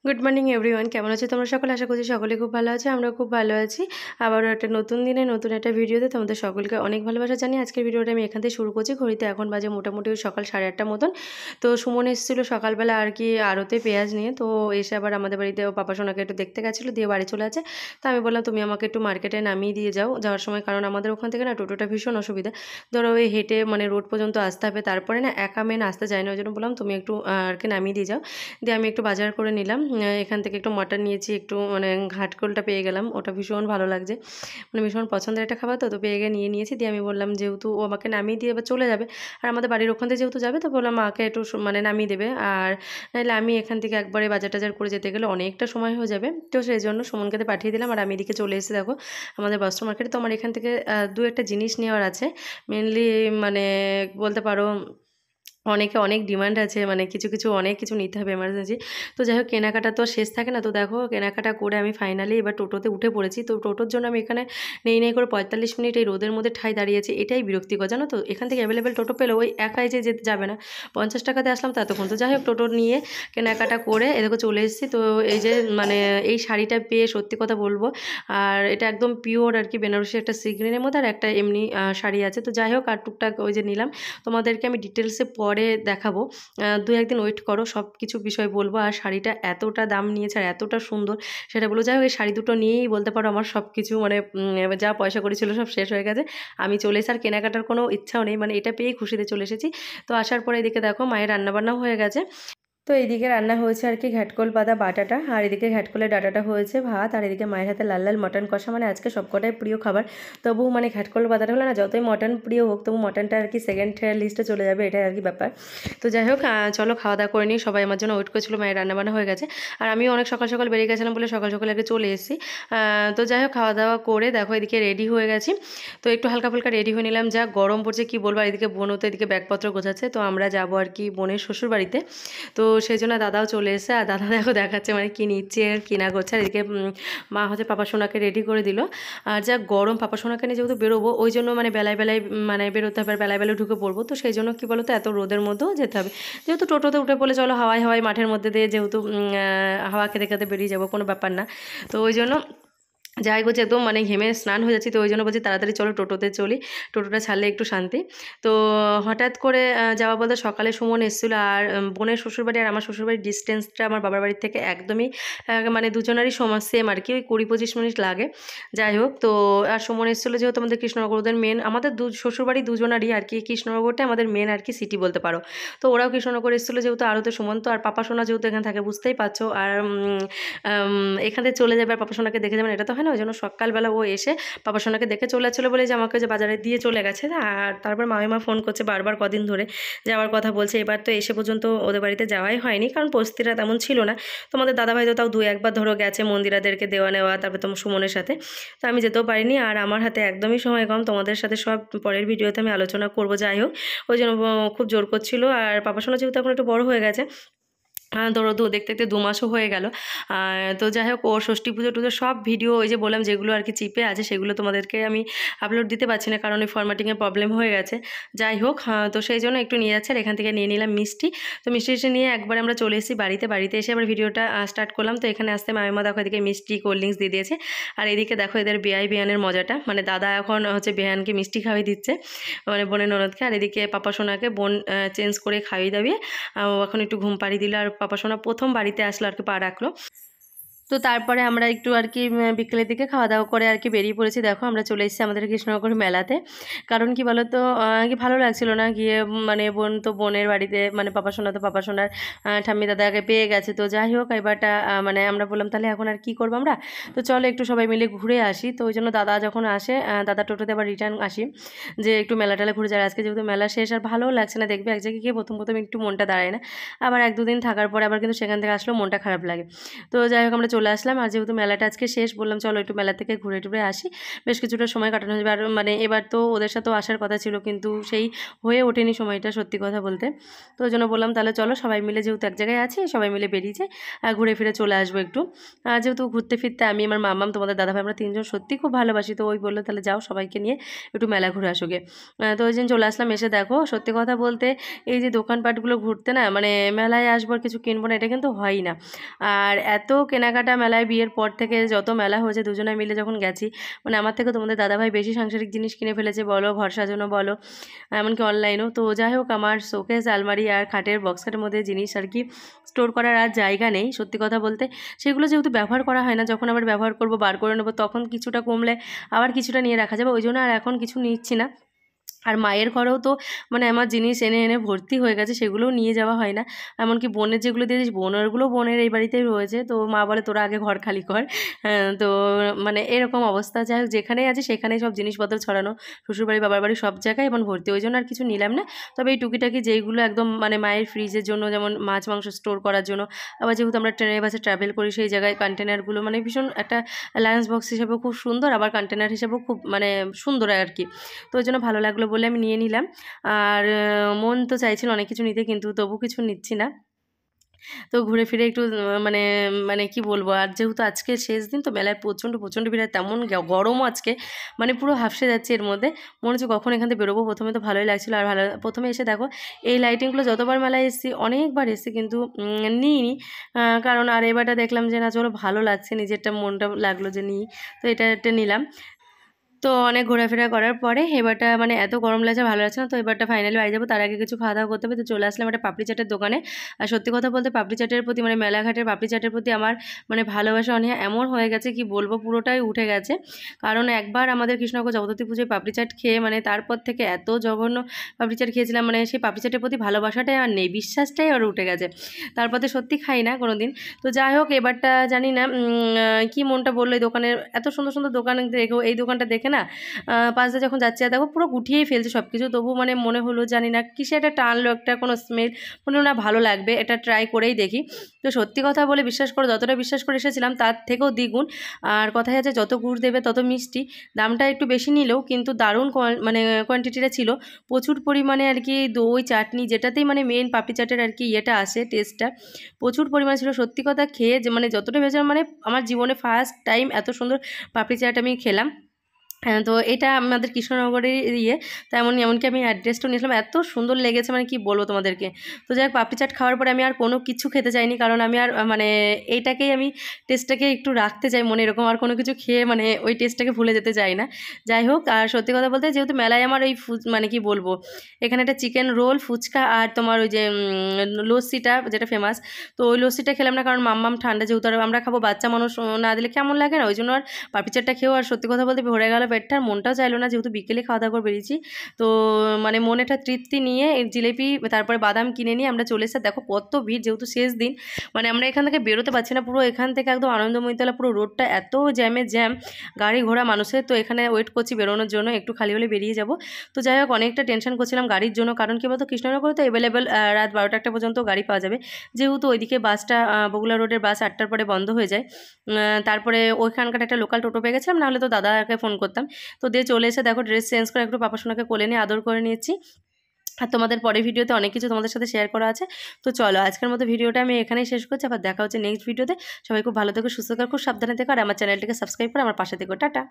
Good morning everyone, কেমন আছো তোমরা সকলে? আশা করছি সকলে খুব ভালো আছে, আমরা খুব ভালো আছি। আবারও একটা নতুন দিনে নতুন একটা ভিডিওতে তোমাদের সকলকে অনেক ভালোবাসা জানিয়ে আজকের ভিডিওটা আমি এখান থেকে শুরু করছি। ঘড়িতে এখন বাজে মোটামুটি ওই সকাল 8:30 মতন। তো সুমন এসেছিলো সকালবেলা আর কি আড়তে পেঁয়াজ নিয়ে, তো এসে আবার আমাদের বাড়িতে ও পাপা সোনাকে একটু দেখতে গেছিলো, দিয়ে বাড়ি চলে আছে। তো আমি বললাম তুমি আমাকে একটু মার্কেটে নামিয়ে দিয়ে যাও যাওয়ার সময়, কারণ আমাদের ওখান থেকে না টোটোটা ভীষণ অসুবিধা। ধরো ওই হেঁটে মানে রোড পর্যন্ত আসতে হবে, তারপরে না একা মেন আসতে যায় না, ওই জন্য বললাম তুমি একটু আর কি নামিয়ে দিয়ে যাও। দিয়ে আমি একটু বাজার করে নিলাম, এখান থেকে একটু মটন নিয়েছি, একটু মানে ঘাটকোলটা পেয়ে গেলাম, ওটা ভীষণ ভালো লাগছে, মানে ভীষণ পছন্দের একটা খাবার। তো পেয়ে গিয়ে নিয়েছি। দিয়ে আমি বললাম যেহেতু ও আমাকে নামিয়ে দিয়ে এবার চলে যাবে, আর আমাদের বাড়ির ওখান থেকে যেহেতু যাবে, তো বললাম মাকে একটু মানে নামিয়ে দেবে, আর নাহলে আমি এখান থেকে একবারে বাজার টাজার করে যেতে গেলে অনেকটা সময় হয়ে যাবে। তো সেই জন্য সুমনকে পাঠিয়ে দিলাম, আর আমি এদিকে চলে এসেছি দেখো আমাদের বস্ত্র মার্কেটে। তো আমার এখান থেকে দু একটা জিনিস নেওয়ার আছে মেনলি, মানে বলতে পারো অনেকে অনেক ডিমান্ড আছে, মানে কিছু অনেক কিছু নিতে হবে এমার্জেন্সি। তো যাই হোক, কেনাকাটা তো শেষ থাকে না। তো দেখো কেনাকাটা করে আমি ফাইনালি এবার টোটোতে উঠে পড়েছি। তো টোটোর জন্য আমি এখানে নেই করে 45 মিনিট এই রোদের মধ্যে ঠাই দাঁড়িয়েছি, এটাই বিরক্তিকর জানো তো। এখান থেকে অ্যাভেলেবেল টোটো পেলেও ওই একাই যে যেতে যাবে না, 50 টাকাতে আসলাম তো এতক্ষণ। তো যাই হোক, টোটো নিয়ে কেনাকাটা করে এদিকে চলে এসেছি। তো এই যে মানে এই শাড়িটা পেয়ে সত্যি কথা বলবো, আর এটা একদম পিওর আর কি বেনারসি একটা সি গ্রিনের মধ্যে, আর একটা এমনি শাড়ি আছে। তো যাই হোক, আর টুকটাক ওই যে নিলাম, তোমাদেরকে আমি ডিটেলসে পরে দেখাবো। দু একদিন ওয়েট করো, সব কিছু বিষয় বলবো। আর শাড়িটা এতটা দাম নিয়েছে আর এতটা সুন্দর সেটা বলো। যাই হোক, এই শাড়ি দুটো নিয়েই বলতে পারো আমার সব কিছু মানে যা পয়সা করেছিল সব শেষ হয়ে গেছে। আমি চলে এসে আর কেনাকাটার কোনো ইচ্ছাও নেই, মানে এটা পেয়েই খুশিতে চলে এসেছি। তো আসার পরে এদিকে দেখো মায়ের রান্নাবান্নাও হয়ে গেছে। তো এইদিকে রান্না হয়েছে আর কি ঘ্যাটকোল পাতা বাটাটা, আর এদিকে ঘ্যাটকোলের ডাটাটা হয়েছে ভাত, আর এদিকে মায়ের হাতে লাল লাল মটন কষা, মানে আজকে সবকটাই প্রিয় খাবার। তবু মানে ঘ্যাটকোল পাতাটা হলো না, যতই মটন প্রিয় হোক তবু মটনটা আর কি সেকেন্ড লিস্টে চলে যাবে, এটাই আর কি ব্যাপার। তো যাই হোক, চলো খাওয়া দাওয়া করে নিই। সবাই আমার জন্য ওয়েট করছিল, মায়ের রান্নাবান্না হয়ে গেছে, আর আমিও অনেক সকাল সকাল বেরিয়ে গেছিলাম বলে সকাল সকাল আগে চলে এসেছি। তো যাই হোক, খাওয়া দাওয়া করে দেখো এদিকে রেডি হয়ে গেছি। তো একটু হালকা ফুলকা রেডি হয়ে নিলাম, যা গরম পড়ছে কি বলবো। আর এদিকে বোনও তো এদিকে ব্যাগপত্র গোছাচ্ছে, তো আমরা যাবো আর কি বোনের শ্বশুর বাড়িতে। তো সেই জন্য দাদাও চলে এসে, আর দাদা দেখো দেখাচ্ছে মানে কী নিচ্ছে আর কী না করছে। আর এদিকে মা হচ্ছে পাপা সোনাকে রেডি করে দিল। আর যা গরম, পাপা সোনাকে নিয়ে যেহেতু বেরোবো ওই জন্য মানে বেলায় বেলায় মানে বেরোতে হবে, আর বেলায় বেলায় ঢুকে পড়বো। তো সেই জন্য কী বলো তো, এত রোদের মধ্যেও যেতে হবে। যেহেতু টোটোতে উঠে পড়লে চলো হাওয়ায় হাওয়ায় মাঠের মধ্যে দিয়ে যেহেতু হাওয়া খেতে খেতে বেরিয়ে যাবো, কোনো ব্যাপার না। তো ওই জন্য যাই বলছি, একদম মানে ঘেমে স্নান হয়ে যাচ্ছি। তো ওই জন্য বলছি তাড়াতাড়ি চলো টোটোতে চলি, টোটোটা ছাড়লে একটু শান্তি। তো হঠাৎ করে যাওয়া বলতে সকালে সুমন এসেছিলো, আর বোনের শ্বশুরবাড়ি আর আমার শ্বশুরবাড়ির ডিস্টেন্সটা আমার বাবার বাড়ির থেকে একদমই মানে দুজনেরই সমান সেম আর কি, ওই 20-25 মিনিট লাগে। যাই হোক, তো আর সুমন এসেছিলো যেহেতু আমাদের কৃষ্ণনগর, ওদের মেন আমাদের শ্বশুরবাড়ি দুজনারই আর কি, কৃষ্ণনগরটাই আমাদের মেন আর কি সিটি বলতে পারো। তো ওরাও কৃষ্ণনগর এসেছিলো যেহেতু, আরও তো সুমন্ত আর পাপা সোনা যেহেতু এখানে থাকে বুঝতেই পারছো। আর এখান থেকে চলে যাবে আর পাপা সোনাকে দেখে যাবেন, এটা তো হয় না। ওই জন্য সকালবেলা ও এসে পাপা সোনাকে দেখে চলে যাচ্ছিলো বলে যে আমাকে যে বাজারে দিয়ে চলে গেছে। আর তারপর মামিমা ফোন করছে বারবার কদিন ধরে যাওয়ার কথা বলছে। এবার তো এসে পর্যন্ত ওদের বাড়িতে যাওয়াই হয়নি, কারণ পরিস্থিতিটা তেমন ছিল না। তোমাদের দাদাভাই তো তাও 2-1বার ধরো গেছে মন্দিরাদেরকে দেওয়া নেওয়া, তারপর তোমার সুমনের সাথে। তো আমি যেতেও পারিনি, আর আমার হাতে একদমই সময় কম। তোমাদের সাথে সব পরের ভিডিওতে আমি আলোচনা করবো। যাই হোক, ওই জন্য খুব জোর করছিল। আর পাপা সোনা যেহেতু এখন একটু বড় হয়ে গেছে, ধরো দেখতে দেখতে 2 মাসও হয়ে গেল। তো যাই হোক, ওর ষষ্ঠী পুজো টুজো সব ভিডিও ওই যে বললাম যেগুলো আর কি চিপে আছে সেগুলো তোমাদেরকে আমি আপলোড দিতে পারছি না, কারণ ওই ফরম্যাটিংয়ের প্রবলেম হয়ে গেছে। যাই হোক, তো সেই জন্য একটু নিয়ে যাচ্ছে, আর এখান থেকে নিয়ে নিলাম মিষ্টি। তো মিষ্টি নিয়ে একবার আমরা চলে এসেছি বাড়িতে এসে আবার ভিডিওটা স্টার্ট করলাম। তো এখানে আসতে মামিমা দেখো এদিকে মিষ্টি কোল্ড ড্রিঙ্কস দিয়ে দিয়েছে, আর এদিকে দেখো এদের বেয়ানের মজাটা, মানে দাদা এখন হচ্ছে বেয়ানকে মিষ্টি খাওয়াই দিচ্ছে, মানে বোনের ননদকে। আর এদিকে পাপা সোনাকে বোন চেঞ্জ করে খাইয়ে দাবিয়ে ও এখন একটু ঘুম পাড়িয়ে দিল। আর পাপা সোনা প্রথম বাড়িতে আসলো আর কি, পা রাখলো। তো তারপরে আমরা একটু আর কি বিকেলের দিকে খাওয়া দাওয়া করে আর কি বেরিয়ে পড়েছি। দেখো আমরা চলে এসেছি আমাদের কৃষ্ণনগর মেলাতে, কারণ কি বলো তো কি ভালো লাগছিল না গিয়ে, মানে বোন তো বোনের বাড়িতে, মানে পাপা সোনা তো পাপা সোনার ঠাম্মি দাদাকে পেয়ে গেছে। তো যাই হোক, এবারটা মানে আমরা বললাম তাহলে এখন আর কি করবো আমরা, তো চলো একটু সবাই মিলে ঘুরে আসি। তো ওই জন্য দাদা যখন আসে, দাদা টোটোতে আবার রিটার্ন আসি, যে একটু মেলা টেলা ঘুরে যায়। আজকে যেহেতু মেলা শেষ আর ভালোও লাগছে না, দেখবে এক জায়গায় গিয়ে প্রথম একটু মনটা দাঁড়ায় না, আবার 1-2 দিন থাকার পরে আবার কিন্তু সেখান থেকে আসলেও মনটা খারাপ লাগে। তো যাই হোক, আমরা চলে আসলাম। আর যেহেতু মেলাটা আজকে শেষ, বললাম চলো একটু মেলা থেকে ঘুরে টুরে আসি, বেশ কিছুটা সময় কাটানো যাবে। আর মানে এবার তো ওদের সাথেও আসার কথা ছিল, কিন্তু সেই হয়ে ওঠেনি সময়টা, সত্যি কথা বলতে। তো ওই জন্য বললাম তাহলে চলো সবাই মিলে, যেহেতু এক জায়গায় আছি, সবাই মিলে বেরিয়ে যাই, ঘুরে ফিরে চলে আসবো একটু। যেহেতু ঘুরতে ফিরতে আমি, আমার মাম্মাম, তোমাদের দাদাভাই, আমরা তিনজন সত্যি খুব ভালোবাসি। তো ওই বললো তাহলে যাও সবাইকে নিয়ে একটু মেলা ঘুরে আসোগে। তো ওই দিন চলে আসলাম। এসে দেখো সত্যি কথা বলতে এই যে দোকানপাটগুলো ঘুরতে না, মানে মেলায় আসবো আর কিছু কিনবো না, এটা কিন্তু হয়ই না। আর এত কেনাকাটা মেলায়, বিয়ের পর থেকে যত মেলা হয়েছে দুজনে মিলে যখন গেছি, মানে আমার থেকে তোমাদের দাদাভাই বেশি সাংসারিক জিনিস কিনে ফেলেছে বলো, ঘর সাজানো বলো, এমনকি অনলাইনও। তো যাই হোক, আমার শোকেস, আলমারি আর খাটের বক্সের মধ্যে জিনিস আর কি স্টোর করার আর জায়গা নেই সত্যি কথা বলতে। সেগুলো যেহেতু ব্যবহার করা হয় না, যখন আবার ব্যবহার করব বার করে নেবো, তখন কিছুটা কমলে আবার কিছুটা নিয়ে রাখা যাবে, ওই জন্য আর এখন কিছু নিচ্ছি না। আর মায়ের ঘরেও তো মানে আমার জিনিস এনে এনে ভর্তি হয়ে গেছে, সেগুলোও নিয়ে যাওয়া হয় না। এমনকি বোনের যেগুলো দিয়েছিস, বোনেরগুলো বোনের এই বাড়িতেই রয়েছে। তো মা বলে তোরা আগে ঘর খালি কর। তো মানে এরকম অবস্থা। যাই হোক, যেখানেই আছে সেখানেই সব জিনিসপত্র ছড়ানো, শ্বশুরবাড়ি বাবার বাড়ি সব জায়গায় এমন ভর্তি, ওই জন্য আর কিছু নিলাম না। তবে এই টুকিটাকি যেইগুলো একদম মানে মায়ের ফ্রিজের জন্য, যেমন মাছ মাংস স্টোর করার জন্য, আবার যেহেতু আমরা ট্রেনে বাসে ট্রাভেল করি, সেই জায়গায় কন্টেনারগুলো মানে ভীষণ একটা লাঞ্চ বক্স হিসেবেও খুব সুন্দর, আবার কন্টেনার হিসেবেও খুব মানে সুন্দর আর কি। তো ওই জন্য ভালো লাগলো বলে আমি নিয়ে নিলাম। আর মন তো চাইছিল অনেক কিছু নিতে, কিন্তু তবু কিছু নিচ্ছি না। তো ঘুরে ফিরে একটু মানে মানে কি বলবো, আর যেহেতু আজকে শেষ দিন, তো মেলায় প্রচণ্ড প্রচণ্ড ভিড়, তেমন গরমও আজকে, মানে পুরো হাঁফসে যাচ্ছে এর মধ্যে। মনে হচ্ছে কখন এখান থেকে বেরোবো। প্রথমে তো ভালোই লাগছিলো, আর ভালো প্রথমে এসে দেখো এই লাইটিংগুলো যতবার মেলায় এসেছি, অনেকবার এসেছি, কিন্তু নিইনি। কারণ আর এবারটা দেখলাম যে না চলো ভালো লাগছে, নিজেরটা মনটা লাগলো যে নিই, তো এটা নিলাম। তো অনেক ঘোরাফেরা করার পরে এবারটা মানে এত গরম লাগছে, ভালো লাগছে না। তো এবারটা ফাইনালি বাড়ি যাবো, তার আগে কিছু খাওয়া দাওয়া করতে হবে। তো চলে আসলাম একটা পাপড়ি চাটের দোকানে। আর সত্যি কথা বলতে পাপড়ি চাটের প্রতি, মানে মেলাঘাটের পাপড়ি চাটের প্রতি আমার মানে ভালোবাসা অনীহা এমন হয়ে গেছে, কি বলবো, পুরোটাই উঠে গেছে। কারণ একবার আমাদের কৃষ্ণনগর জগদ্ধাত্রী পুজোয় পাপড়ি চাট খেয়ে, মানে তারপর থেকে এত জঘন্য পাপড়ি চাট খেয়েছিলাম, মানে সেই পাপড়ি চাটের প্রতি ভালোবাসাটাই আর নেই, বিশ্বাসটাই আর উঠে গেছে। তারপর তো সত্যি খাই না কোনো দিন। তো যাই হোক, এবারটা জানি না কি মনটা বললো, এই দোকানের এত সুন্দর সুন্দর দোকান দেখেও এই দোকানটা দেখে না, পাশ দিয়ে যখন যাচ্ছে, দেখো পুরো গুটিয়েই ফেলছে সব কিছু, তবু মানে মনে হলো জানি না কিসে একটা টানলো, একটা কোনো স্মেল, মনে হলো না ভালো লাগবে, এটা ট্রাই করেই দেখি। তো সত্যি কথা বলে বিশ্বাস করো, যতটা বিশ্বাস করে এসেছিলাম তার থেকেও দ্বিগুণ। আর কথায় আছে যত গুড় দেবে তত মিষ্টি। দামটা একটু বেশি নিলেও কিন্তু দারুণ মানে কোয়ান্টিটিটা ছিল, প্রচুর পরিমাণে আর কি। দই চাটনি যেটাতেই মানে মেন পাপড়ি চাটের আর কি ইয়েটা আসে, টেস্টটা প্রচুর পরিমাণে ছিল। সত্যি কথা খেয়ে যে মানে যতটা ভেজে, মানে আমার জীবনে ফার্স্ট টাইম এত সুন্দর পাপড়ি চাট আমি খেলাম। হ্যাঁ, তো এটা আমাদের কৃষ্ণনগরের ইয়ে, তেমনই এমনকি আমি অ্যাড্রেসটাও নিয়েছিলাম, এত সুন্দর লেগেছে মানে কি বলবো তোমাদেরকে। তো যাই হোক, পাপড়ি চাট খাওয়ার পরে আমি আর কোনো কিছু খেতে চাইনি, কারণ আমি আর মানে এইটাকেই আমি টেস্টটাকে একটু রাখতে চাই মনে, এরকম আর কোনো কিছু খেয়ে মানে ওই টেস্টটাকে ভুলে যেতে চাই না। যাই হোক, আর সত্যি কথা বলতে যেহেতু মেলায় আমার ওই মানে কি বলবো, এখানে একটা চিকেন রোল, ফুচকা, আর তোমার ওই যে লস্যিটা যেটা ফেমাস, তো ওই লস্যিটা খেলাম না, কারণ মাম্মাম ঠান্ডা, যেহেতু আর আমরা খাবো, বাচ্চা মানুষ না দিলে কেমন লাগে না, ওই জন্য আর পাপড়ি চাটটা খেয়েও আর সত্যি কথা বলতে ভরে গেল পেটটা, আর মনটাও চাইলো না, যেহেতু বিকেলে খাওয়া দাওয়া করে বেরিয়েছি। তো মানে মনে একটা তৃপ্তি নিয়ে জিলিপি, তারপরে বাদাম কিনে নিয়ে আমরা চলে এসে দেখো কত ভিড়, যেহেতু শেষ দিন, মানে আমরা এখান থেকে বেরোতে পারছি না। পুরো এখান থেকে একদম আনন্দময়ীতলা পুরো রোডটা এত জ্যামে জ্যাম, গাড়ি ঘোড়া মানুষের। তো এখানে ওয়েট করছি বেরোনোর জন্য, একটু খালি হলে বেরিয়ে যাব। তো যাই হোক, অনেকটা টেনশন করছিলাম গাড়ির জন্য, কারণ কি বলতো কৃষ্ণনগরে তো অ্যাভেলেবেল রাত 12টা 1টা পর্যন্ত গাড়ি পাওয়া যাবে, যেহেতু ওইদিকে বাসটা বগুড়া রোডের বাস 8টার পরে বন্ধ হয়ে যায়। তারপরে ওইখানকার একটা লোকাল টোটো পেয়ে গেছিলাম, নাহলে তো দাদাকে ফোন করতাম। তো দিয়ে চলে এসে দেখো ড্রেস চেঞ্জ করে একটু পাপা সোনাকে কোলে নিয়ে আদর করে নিয়েছি। আর তোমাদের পরের ভিডিওতে অনেক কিছু তোমাদের সাথে শেয়ার করা আছে। তো চলো আজকের মতো ভিডিওটা আমি এখানেই শেষ করছি, আবার দেখা হচ্ছে নেক্সট ভিডিওতে। সবাই খুব ভালো থেকো, সুস্থ থেকো, খুব সাবধানে থেকো, আর আমার চ্যানেলটিকে সাবস্ক্রাইব করে আমার পাশে থেকো। টাটা।